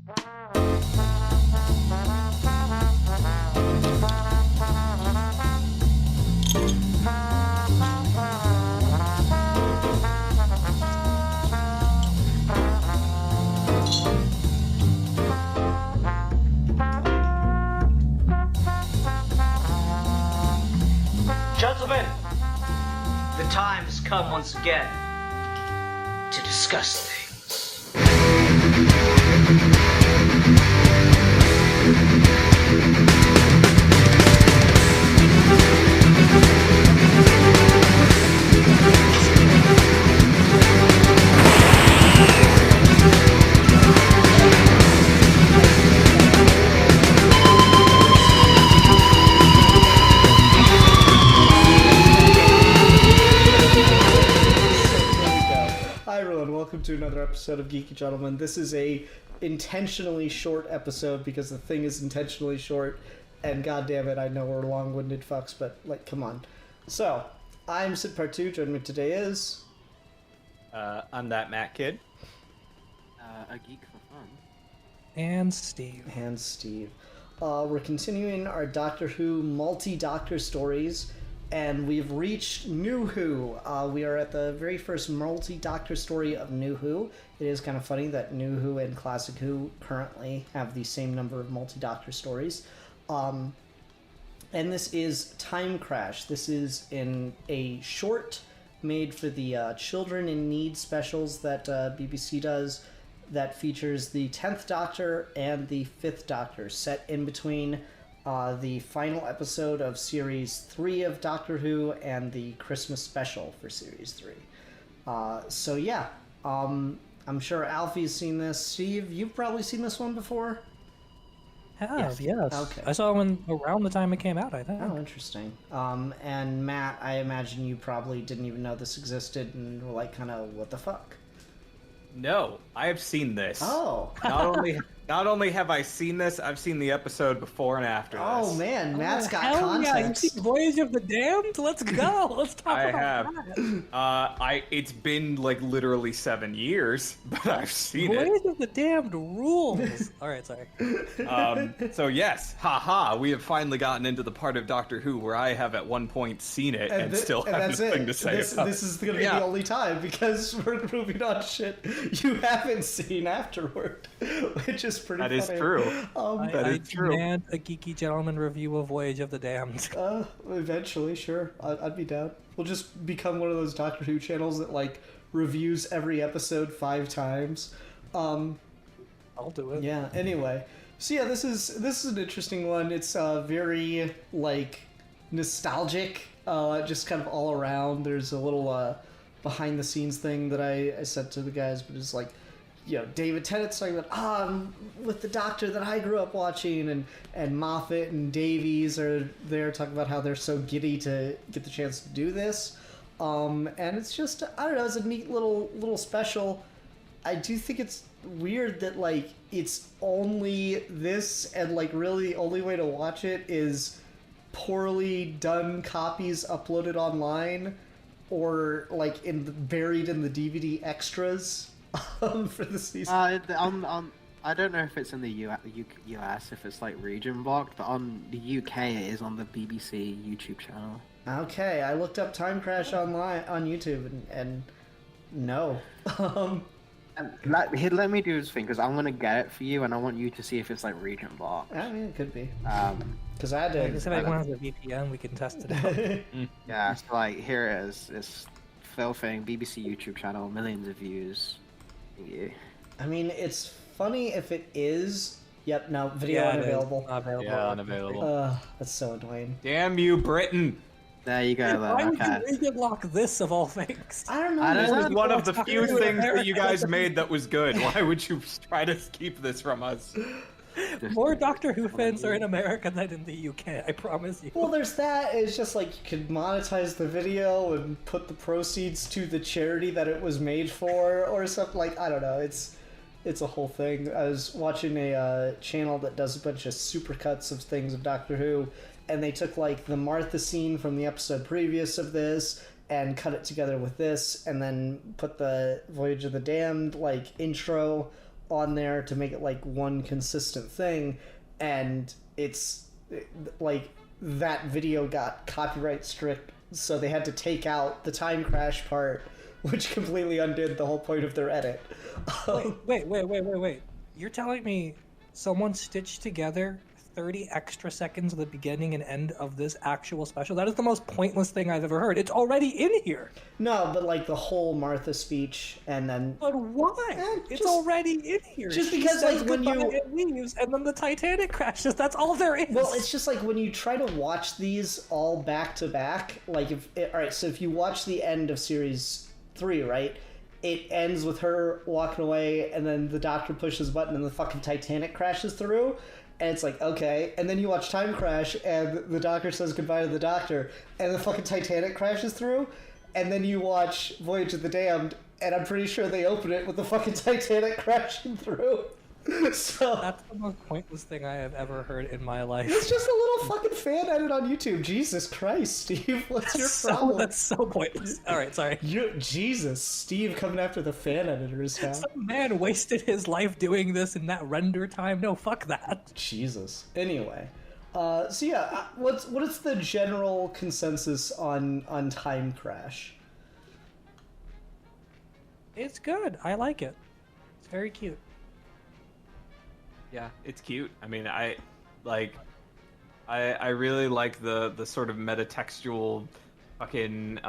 Gentlemen, the time has come once again to discuss things. Welcome to another episode of Geeky Gentlemen. This is a intentionally short episode because the thing is intentionally short, and goddamn it, I know we're long-winded fucks, but like, come on. So, I'm Sid Part 2. Joining me today is... I'm that Matt kid. A geek for fun. And Steve. We're continuing our Doctor Who multi-Doctor stories, and we've reached New Who. We are at the very first multi-Doctor story of New Who. It is kind of funny that New Who and Classic Who currently have the same number of multi-Doctor stories. And this is Time Crash. This is in a short made for the Children in Need specials that BBC does that features the 10th Doctor and the 5th Doctor set in between the final episode of Series 3 of Doctor Who and the Christmas special for Series 3. So yeah, I'm sure Alfie's seen this. Steve, you've probably seen this one before? Yes. Okay. I saw one around the time it came out, I think. Oh, interesting. And Matt, I imagine you probably didn't even know this existed and were like, kind of, what the fuck? No, I have seen this. Oh. Not only have I seen this, I've seen the episode before and after this. Oh man, Matt's got hell context. Yeah, you see Voyage of the Damned? Let's go. Let's talk I about have. that. It's been like literally 7 years, but I've seen Voyage of the Damned rules. All right, sorry. it. So yes, haha, we have finally gotten into the part of Doctor Who where I have at one point seen it and still have that's nothing it. to say about it. This is going to be the only time because we're moving on shit you haven't seen afterward, which is pretty funny. That is true. That is true. I demand a Geeky Gentleman review of Voyage of the Damned. Eventually, sure. I'd be down. We'll just become one of those Doctor Who channels that, like, reviews every episode 5 times. I'll do it. Yeah, anyway. So yeah, this is an interesting one. It's very, like, nostalgic, just kind of all around. There's a little behind-the-scenes thing that I said to the guys, but it's like, you know, David Tennant's talking about, I'm with the Doctor that I grew up watching, and Moffat and Davies are there talking about how they're so giddy to get the chance to do this. And it's just, I don't know, it's a neat little special. I do think it's weird that, like, it's only this, and, like, really the only way to watch it is poorly done copies uploaded online, or, like, buried in the DVD extras. For the season. I don't know if it's in the US, if it's like region blocked, but on the UK it is on the BBC YouTube channel. Okay, I looked up Time Crash online on YouTube and no. Let me do this thing because I'm gonna get it for you, and I want you to see if it's like region blocked. I mean, it could be. Because Like I said, everyone has a VPN. We can test it out. Yeah, so like here it is. It's Phil Thing, BBC YouTube channel, millions of views. Yeah. I mean, it's funny if it is. Yep, no, video Yeah, unavailable. Not available. Yeah, unavailable. That's so annoying. Damn you, Britain! There you go. Why Then. would Okay. you region lock this of all things? I don't know. I don't This know. is one of the few Doctor Who things that America. you guys made that was good. Why would you try to keep this from us? More Doctor Who fans are in America than in the UK, I promise you. Well, there's that. It's just like you could monetize the video and put the proceeds to the charity that it was made for, or something. Like, I don't know. It's a whole thing. I was watching a channel that does a bunch of supercuts of things of Doctor Who, and they took like the Martha scene from the episode previous of this and cut it together with this, and then put the Voyage of the Damned like intro on there to make it like one consistent thing, and like that video got copyright strict, so they had to take out the time crash part, which completely undid the whole point of their edit. Wait. You're telling me someone stitched together 30 extra seconds of the beginning and end of this actual special? That is the most pointless thing I've ever heard. It's already in here. No, but like the whole Martha speech, and then... But why? It's already in here. Just She because, says like, when goodbye you... and leaves, and then the Titanic crashes. That's all there is. Well, it's just like when you try to watch these all back to back, like alright, so if you watch the end of series 3, right? It ends with her walking away, and then the doctor pushes a button and the fucking Titanic crashes through. And it's like, okay. And then you watch Time Crash, and the doctor says goodbye to the doctor, and the fucking Titanic crashes through. And then you watch Voyage of the Damned, and I'm pretty sure they open it with the fucking Titanic crashing through. So that's the most pointless thing I have ever heard in my life. it's just a little fucking fan edit on YouTube. Jesus Christ, Steve, what's your problem? That's so pointless. All right, sorry. Jesus, Steve coming after the fan editors now. Some man wasted his life doing this in that render time. No, fuck that. Jesus. Anyway, so yeah, what is the general consensus on Time Crash? It's good. I like it. It's very cute. Yeah, it's cute. I mean, I really like the sort of metatextual fucking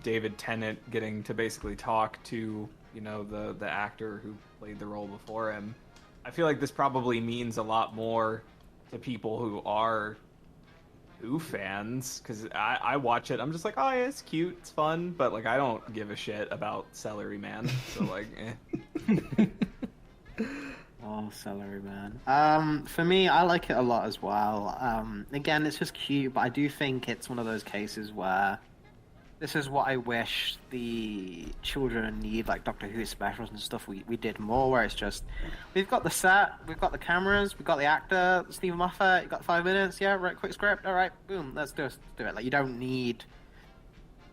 David Tennant getting to basically talk to, you know, the actor who played the role before him. I feel like this probably means a lot more to people who are Who fans, because I watch it, I'm just like, oh yeah, it's cute, it's fun, but like I don't give a shit about Celery Man, so like, eh. Oh, Celery Man. For me, I like it a lot as well. Again, it's just cute, but I do think it's one of those cases where this is what I wish the children need, like Doctor Who specials and stuff we did more, where it's just, we've got the set, we've got the cameras, we've got the actor, Stephen Moffat, you've got 5 minutes, yeah, right, quick script, alright, boom, let's do it. Like, you don't need...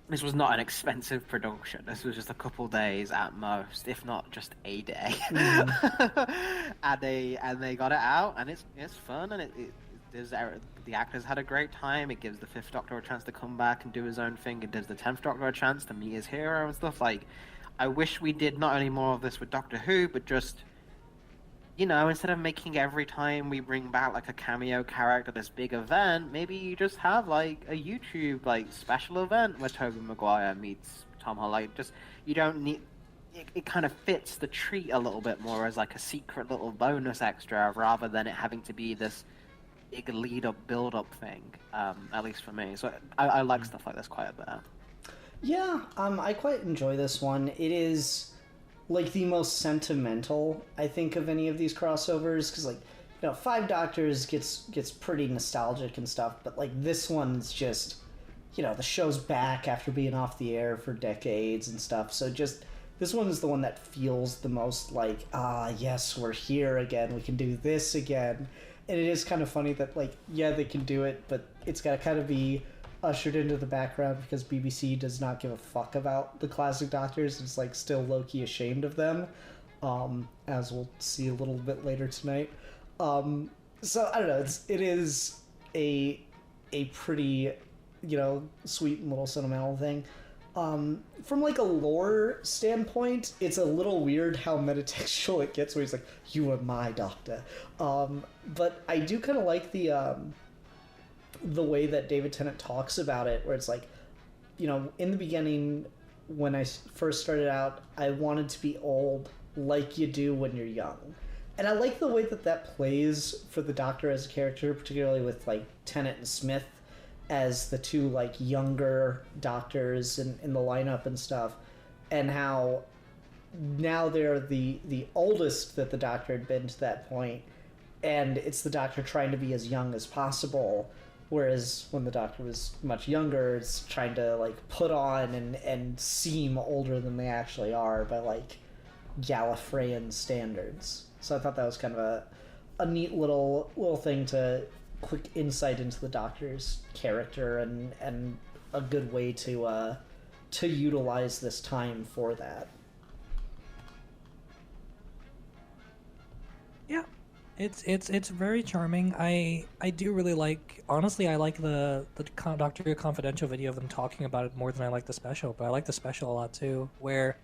This was not an expensive production. This was just a couple days at most, if not just a day. and they got it out, and it's fun, and the actors had a great time. It gives the 5th Doctor a chance to come back and do his own thing. It gives the 10th Doctor a chance to meet his hero and stuff. Like, I wish we did not only more of this with Doctor Who, but just, you know, instead of making every time we bring back like a cameo character, this big event, maybe you just have like a YouTube like special event where Tobey Maguire meets Tom Holland. Just, you don't need it kind of fits the treat a little bit more as like a secret little bonus extra, rather than it having to be this big lead up, build up thing. At least for me. So I like stuff like this quite a bit. Yeah, I quite enjoy this one. It is like the most sentimental, I think, of any of these crossovers, because like, you know, 5 Doctors gets pretty nostalgic and stuff, but like this one's just, you know, the show's back after being off the air for decades and stuff, so just this one is the one that feels the most like, yes, we're here again, we can do this again. And it is kind of funny that, like, yeah, they can do it, but it's got to kind of be ushered into the background because BBC does not give a fuck about the classic Doctors. It's like still low-key ashamed of them, as we'll see a little bit later tonight. So I don't know. It is a pretty, you know, sweet and little sentimental thing. From like a lore standpoint, it's a little weird how metatextual it gets, where he's like, "You are my doctor." But I do kind of like the way that David Tennant talks about it, where it's like, you know, in the beginning, when I first started out, I wanted to be old like you do when you're young. And I like the way that plays for the Doctor as a character, particularly with, like, Tennant and Smith as the 2, like, younger Doctors in the lineup and stuff, and how now they're the oldest that the Doctor had been to that point, and it's the Doctor trying to be as young as possible. Whereas when the Doctor was much younger, it's trying to like put on and seem older than they actually are by like Gallifreyan standards. So I thought that was kind of a neat little thing to quick insight into the Doctor's character and a good way to utilize this time for that. Yeah, it's very charming. I do really like. Honestly, I like the Doctor Who Confidential video of them talking about it more than I like the special. But I like the special a lot too, where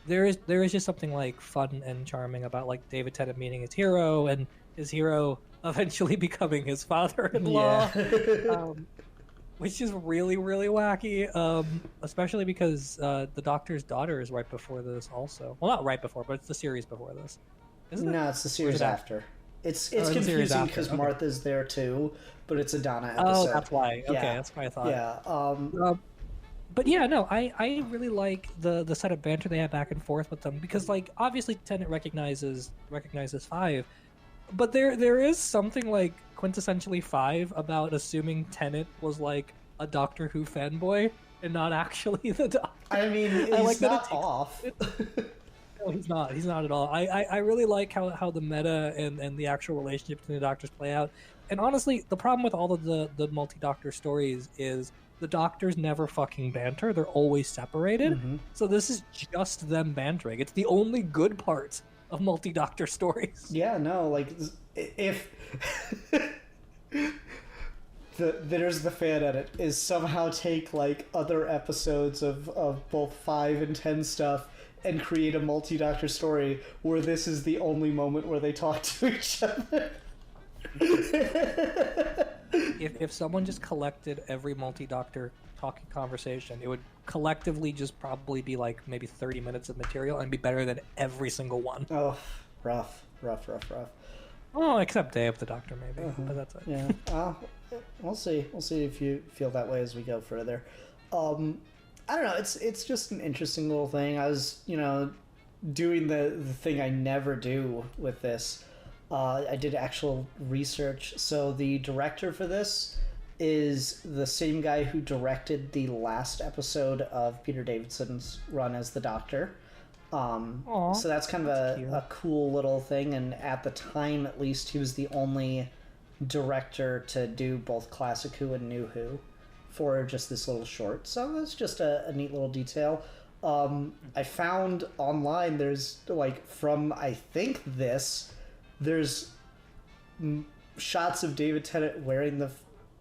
there is just something like fun and charming about like David Tennant meeting his hero and his hero eventually becoming his father-in-law. Yeah. Which is really, really wacky, especially because the Doctor's daughter is right before this also. Well, not right before, but it's the series before this. Isn't it? No, it's the series after. It's the series confusing after, because okay. Martha's there too, but it's a Donna episode. Oh, that's why. Okay, Yeah. that's what I thought. Yeah. But yeah, no, I really like the set of banter they have back and forth with them because, like, obviously Tennant recognizes Five, but there is something like quintessentially Five about assuming Tennant was like a Doctor Who fanboy and not actually the Doctor. I mean, he's I like that not it takes- off. No, he's not. He's not at all. I really like how the meta and the actual relationship between the Doctors play out. And honestly, the problem with all of the multi-Doctor stories is the Doctors never fucking banter. They're always separated. Mhm. So this is just them bantering. It's the only good part of multi-Doctor stories. Yeah, no, like if there's the fan edit is somehow take like other episodes of both 5 and 10 stuff and create a multi-Doctor story where this is the only moment where they talk to each other. If someone just collected every multi-Doctor talking conversation, it would collectively just probably be like maybe 30 minutes of material and be better than every single one. Oh, rough. Oh, except Day of the Doctor, maybe. But that's it. Yeah. We'll see. We'll see if you feel that way as we go further. I don't know. It's just an interesting little thing. I was, doing the thing I never do with this. I did actual research. So the director for this is the same guy who directed the last episode of Peter Davidson's run as the Doctor. Aw, So that's kind of that's cute. a cool little thing, and at the time, at least, he was the only director to do both Classic Who and New Who for just this little short. So it's just a neat little detail. I found online there's like from I think there's shots of David Tennant wearing the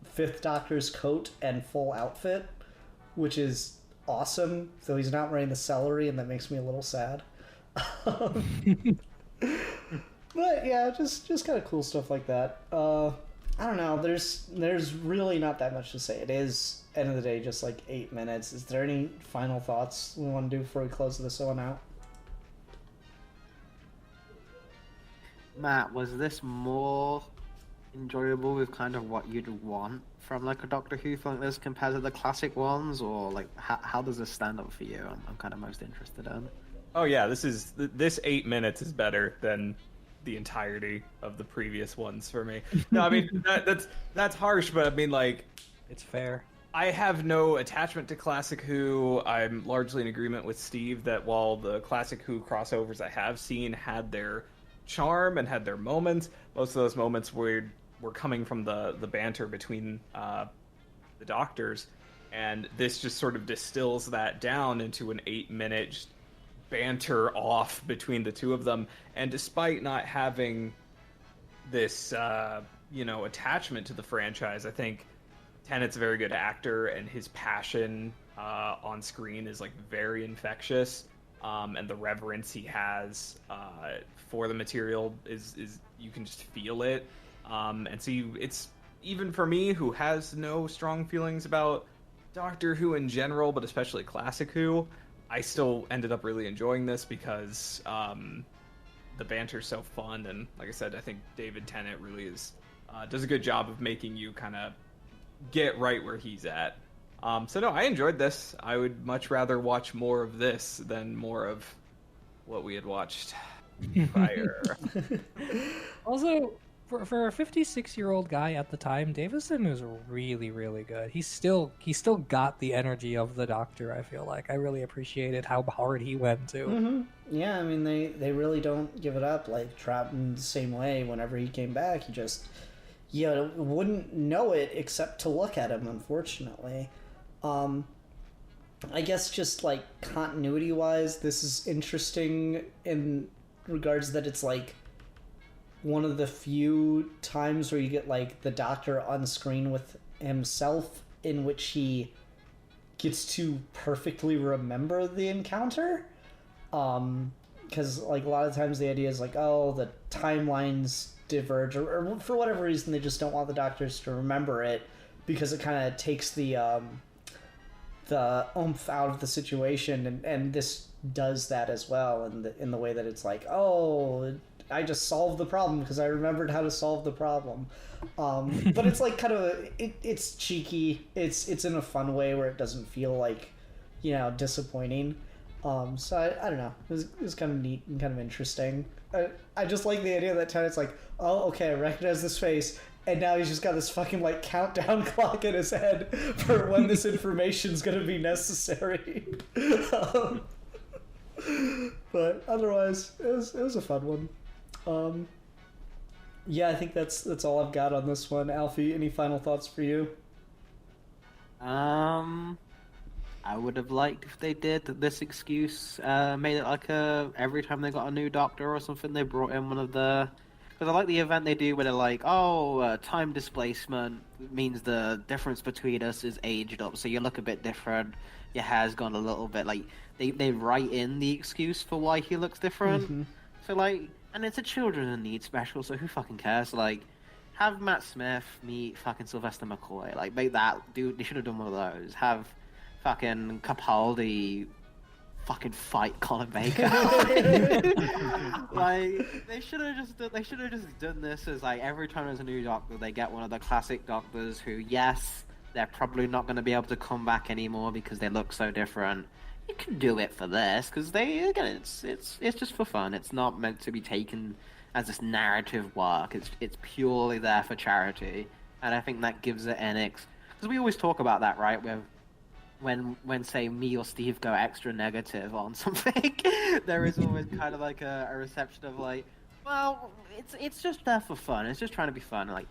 Fifth Doctor's coat and full outfit, which is awesome. Though he's not wearing the celery, and that makes me a little sad. But yeah, just kind of cool stuff like that. I don't know. There's really not that much to say. It is end of the day just like 8 minutes. Is there any final thoughts we want to do before we close this one out? Matt, was this more enjoyable with kind of what you'd want from like a Doctor Who film like this compared to the classic ones, or like how does this stand up for you? I'm kind of most interested in. Oh yeah, this 8 minutes is better than the entirety of the previous ones for me. No, I mean that's harsh, but I mean like It's fair. I have no attachment to Classic Who. I'm largely in agreement with Steve that while the Classic Who crossovers I have seen had their charm and had their moments, most of those moments were coming from the banter between the Doctors, and this just sort of distills that down into an 8-minute banter off between the two of them. And despite not having this attachment to the franchise, I think Tennant's a very good actor, and his passion on screen is like very infectious, and the reverence he has for the material is you can just feel it, and so it's even for me who has no strong feelings about Doctor Who in general, but especially Classic Who, I still ended up really enjoying this because the banter's so fun, and like I said, I think David Tennant really does a good job of making you kind of get right where he's at. So no, I enjoyed this. I would much rather watch more of this than more of what we had watched prior. Also, for a 56-year-old guy at the time, Davison is really, really good. He still got the energy of the Doctor. I feel like I really appreciated how hard he went too. Mm-hmm. Yeah, I mean they really don't give it up. Like Troughton, the same way. Whenever he came back, he just wouldn't know it except to look at him. Unfortunately, I guess just like continuity wise, this is interesting in regards that it's like one of the few times where you get like the Doctor on screen with himself, in which he gets to perfectly remember the encounter. Because like a lot of times the idea is like, oh, the timelines diverge, or for whatever reason they just don't want the Doctors to remember it because it kind of takes the oomph out of the situation, and this does that as well in the way that it's like, oh, I just solved the problem because I remembered how to solve the problem. But it's like kind of it's cheeky. It's in a fun way where it doesn't feel like, disappointing. So I don't know. It was kind of neat and kind of interesting. I just like the idea that Tennant's like, oh, okay, I recognize this face, and now he's just got this fucking like countdown clock in his head for when this information's gonna be necessary. But otherwise, it was a fun one. Yeah, I think that's all I've got on this one. Alfie, any final thoughts for you? I would have liked if they did this excuse, made it like every time they got a new Doctor or something, they brought in one of the. Because I like the event they do where they're like, time displacement means the difference between us is aged up, so you look a bit different. Your hair's gone a little bit. Like they write in the excuse for why he looks different. Mm-hmm. So like, and it's a children in need special, so who fucking cares? Like, have Matt Smith meet fucking Sylvester McCoy. Like, make that dude. They should have done one of those. Have fucking Capaldi fucking fight Colin Baker. Like, they should have just done this as like every time there's a new Doctor, they get one of the classic Doctors who, yes, they're probably not going to be able to come back anymore because they look so different. You can do it for this because it's just for fun. It's not meant to be taken as this narrative work. It's purely there for charity, and I think that gives it an because we always talk about that, right? When say me or Steve go extra negative on something, there is always kind of like a reception of like, well, it's just there for fun. It's just trying to be fun. Like,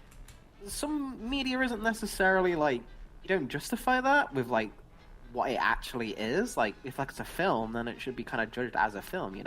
some media isn't necessarily like, you don't justify that with like what it actually is. Like, if like it's a film, then it should be kind of judged as a film,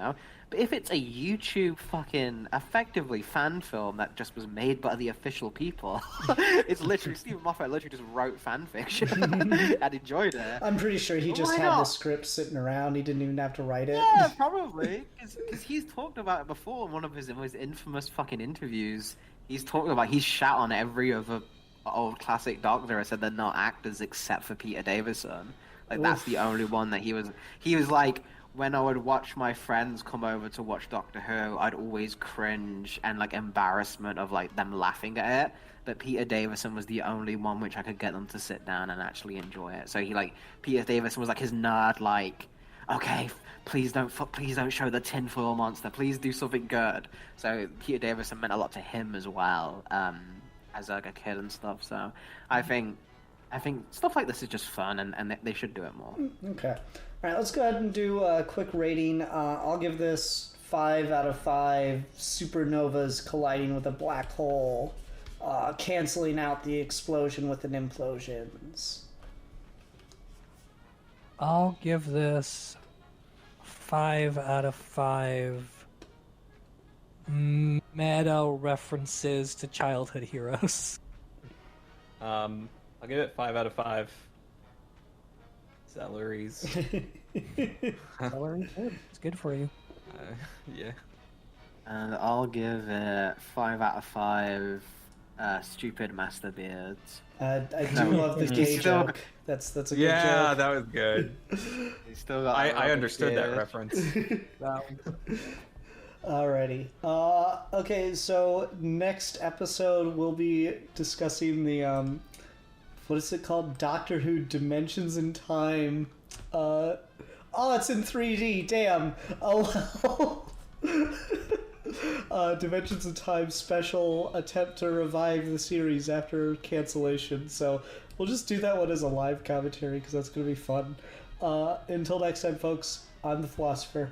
But if it's a YouTube fucking effectively fan film that just was made by the official people, it's literally Stephen Moffat literally just wrote fan fiction and enjoyed it. I'm pretty sure he just had the script sitting around. He didn't even have to write it. Yeah, probably, because he's talked about it before in one of his most infamous fucking interviews. He's talked about he's shat on every other old classic Doctor and said they're not actors except for Peter Davison. Like, that's the only one that he was like, when I would watch my friends come over to watch Doctor Who, I'd always cringe and like embarrassment of like them laughing at it. But Peter Davison was the only one which I could get them to sit down and actually enjoy it. So Peter Davison was like his nerd, like, okay, please don't show the tinfoil monster. Please do something good. So Peter Davison meant a lot to him as well, as like a kid and stuff. So I think stuff like this is just fun, and they should do it more. Okay. All right, let's go ahead and do a quick rating. I'll give this 5 out of 5 supernovas colliding with a black hole, canceling out the explosion with an implosions. I'll give this 5 out of 5 meta references to childhood heroes. I'll give it 5 out of 5 celeries. Celery, good. It's good for you. Yeah. And I'll give it 5 out of 5 stupid master beards. I do love the gay joke. That's a good joke. Yeah, that was good. He's still got I understood that reference. Alrighty. Okay, so next episode we'll be discussing the what is it called? Doctor Who Dimensions in Time. It's in 3D. Damn. Dimensions in Time special attempt to revive the series after cancellation. So we'll just do that one as a live commentary because that's going to be fun. Until next time, folks, I'm the Philosopher.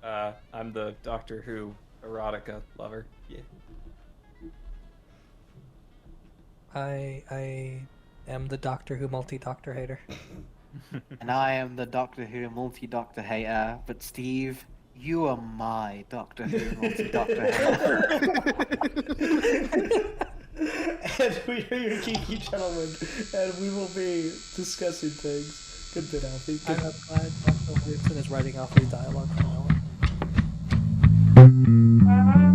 I'm the Doctor Who erotica lover. Yeah. I am the Doctor Who multi-Doctor hater. And I am the Doctor Who multi-Doctor hater, but Steve, You are my Doctor Who, multi-Doctor Who. And we are your geeky gentlemen, and we will be discussing things. Good bit, Alfie. I'm Good. glad Dr. Williamson is writing off his dialogue from now on.